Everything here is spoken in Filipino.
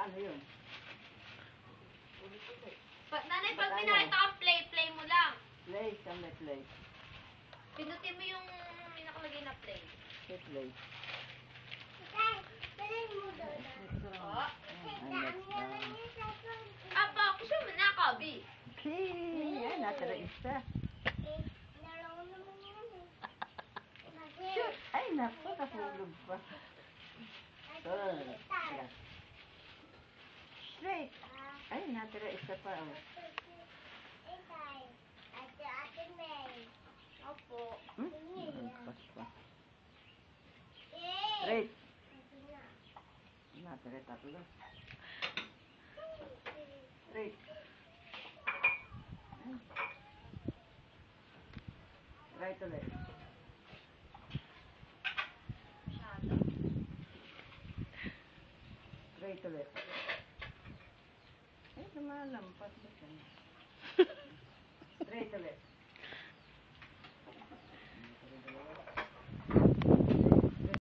Paano yun? Nanay, pag may nakita kang play mo lang. Play, saan may play? Pinutin mo yung may nakalagay na play. Say play. Oh. Ay, next down. Apa, gusto mo na, Kabi. Ay, natira isa. Shoot! Ay, naku, nahulog pa. Yeah. Straight. Ay, natira isa pa. Oh. Opo. Nalagpas pa. Straight. Natira tatlo. Straight. Ay. Right ulit. Masyado. Straight ulit. Ay, lumalampas ba siya?